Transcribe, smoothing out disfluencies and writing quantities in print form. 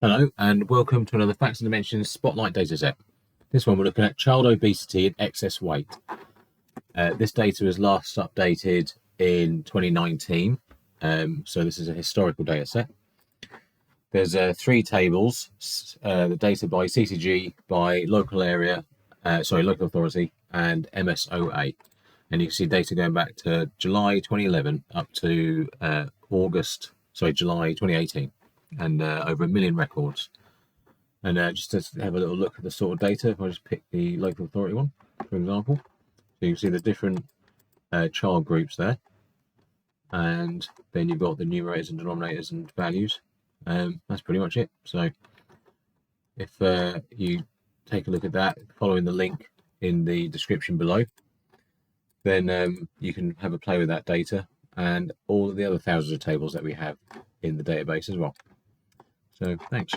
Hello and welcome to another Facts and Dimensions Spotlight Dataset. This one we're looking at child obesity and excess weight. This data was last updated in 2019, so this is a historical dataset. There's three tables, the data by CCG, by local authority, and MSOA. And you can see data going back to July 2011 up to July 2018. And over 1 million records. And just to have a little look at the sort of data, if I just pick the local authority one, for example, so you can see the different child groups there, and then you've got the numerators and denominators and values. That's pretty much it. So if you take a look at that, following the link in the description below, then you can have a play with that data and all of the other thousands of tables that we have in the database as well. So thanks.